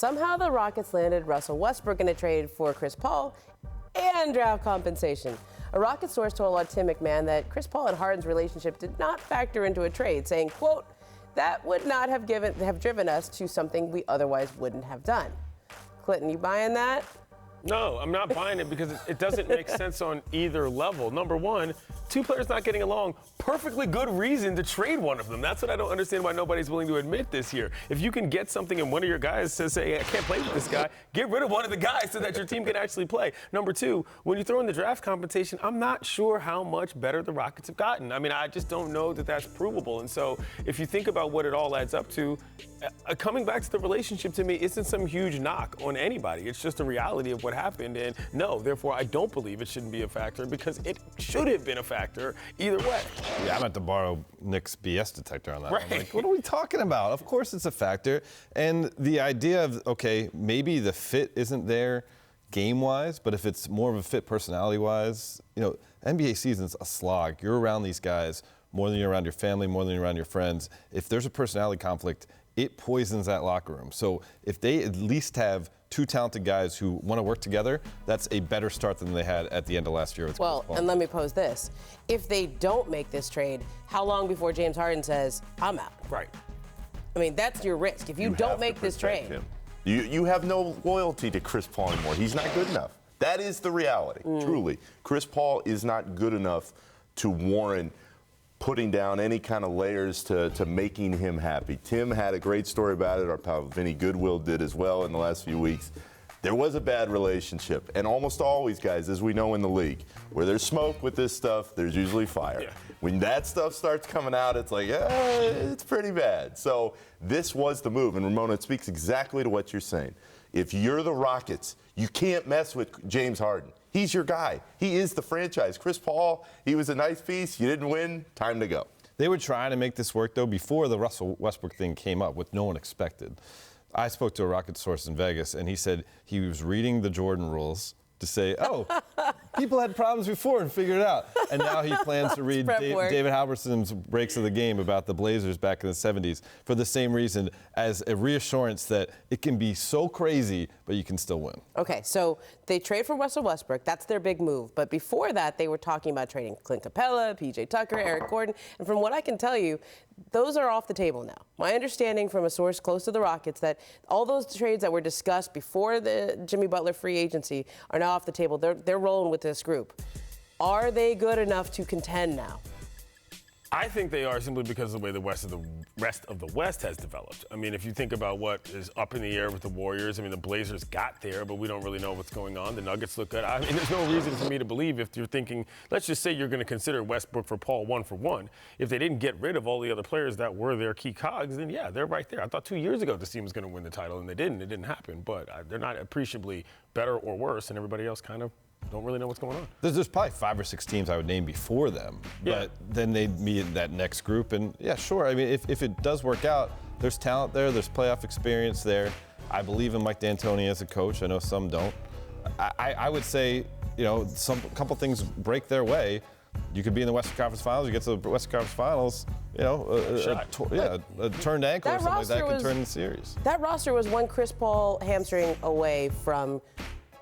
Somehow the Rockets landed Russell Westbrook in a trade for Chris Paul and draft compensation. A Rockets source told Tim McMahon that Chris Paul and Harden's relationship did not factor into a trade, saying, quote, "That would not have driven us to something we otherwise wouldn't have done." Clinton, you buying that? No, I'm not buying it because it doesn't make sense on either level. Number one, two players not getting along, perfectly good reason to trade one of them. That's what I don't understand why nobody's willing to admit this year. If you can get something and one of your guys says, hey, I can't play with this guy, get rid of one of the guys so that your team can actually play. Number two, when you throw in the draft compensation, I'm not sure how much better the Rockets have gotten. I mean, I just don't know that that's provable. And so if you think about what it all adds up to, coming back to the relationship to me isn't some huge knock on anybody. It's just a reality of what happened. And no, therefore, I don't believe it shouldn't be a factor because it should have been a factor either way. Yeah, I'm going to borrow Nick's BS detector on that. Right. I'm like, what are we talking about? Of course it's a factor. And the idea of, okay, maybe the fit isn't there game-wise, but if it's more of a fit personality-wise, you know, NBA season's a slog. You're around these guys more than you're around your family, more than you're around your friends. If there's a personality conflict, it poisons that locker room. So if they at least have two talented guys who want to work together, that's a better start than they had at the end of last year with Chris Paul. And let me pose this. If they don't make this trade, how long before James Harden says, I'm out? Right. I mean, that's your risk. If you don't make this trade. Him. You have no loyalty to Chris Paul anymore. He's not good enough. That is the reality, truly. Chris Paul is not good enough to warrant putting down any kind of layers to making him happy. Tim had a great story about it. Our pal Vinny Goodwill did as well in the last few weeks. There was a bad relationship, and almost always, guys, as we know in the league, where there's smoke with this stuff, there's usually fire. Yeah. When that stuff starts coming out, it's like, it's pretty bad. So this was the move, and Ramona, it speaks exactly to what you're saying. If you're the Rockets, you can't mess with James Harden. He's your guy. He is the franchise. Chris Paul, he was a nice piece. You didn't win. Time to go. They were trying to make this work, though, before the Russell Westbrook thing came up, which no one expected. I spoke to a Rocket source in Vegas, and he said he was reading the Jordan rules to say, oh, people had problems before and figured it out. And now he plans to read David Halberson's breaks of the game about the Blazers back in the 70s for the same reason, as a reassurance that it can be so crazy, but you can still win. Okay, so they trade for Russell Westbrook. That's their big move. But before that, they were talking about trading Clint Capela, PJ Tucker, Eric Gordon. And from what I can tell you, those are off the table now. My understanding from a source close to the Rockets that all those trades that were discussed before the Jimmy Butler free agency are now off the table. They're rolling with this group. Are they good enough to contend now? I think they are simply because of the way the rest of the West has developed. I mean, if you think about what is up in the air with the Warriors, I mean, the Blazers got there, but we don't really know what's going on. The Nuggets look good. I mean, there's no reason for me to believe if you're thinking, let's just say you're going to consider Westbrook for Paul 1-for-1. If they didn't get rid of all the other players that were their key cogs, then yeah, they're right there. I thought 2 years ago this team was going to win the title, and they didn't. It didn't happen. But they're not appreciably better or worse, and everybody else kind of don't really know what's going on. There's probably 5 or 6 teams I would name before them, but then they'd meet in that next group. And yeah, sure. I mean, if it does work out, there's talent there, there's playoff experience there. I believe in Mike D'Antoni as a coach. I know some don't. I would say, you know, a couple things break their way. You could be in the Western Conference Finals. You get to the Western Conference Finals, you know, a turned ankle or something like that could turn the series. That roster was one Chris Paul hamstring away from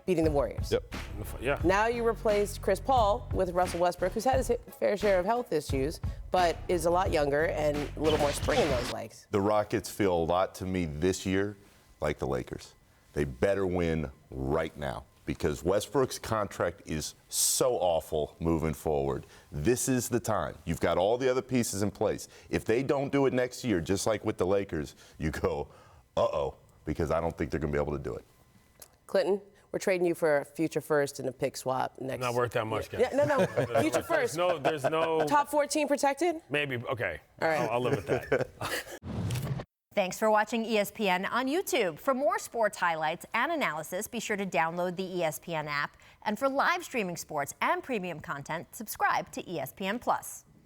beating the Warriors. Yep. Yeah. Now you replaced Chris Paul with Russell Westbrook, who's had his fair share of health issues, but is a lot younger and a little more spring in those legs. The Rockets feel a lot to me this year like the Lakers. They better win right now because Westbrook's contract is so awful moving forward. This is the time. You've got all the other pieces in place. If they don't do it next year, just like with the Lakers, you go, uh-oh, because I don't think they're going to be able to do it. Clinton, we're trading you for a future first and a pick swap next. Not worth that much, guys. Yeah, no. Future first. There's no. Top 14 protected? Maybe. Okay. All right. I'll live with that. Thanks for watching ESPN on YouTube. For more sports highlights and analysis, be sure to download the ESPN app. And for live streaming sports and premium content, subscribe to ESPN+.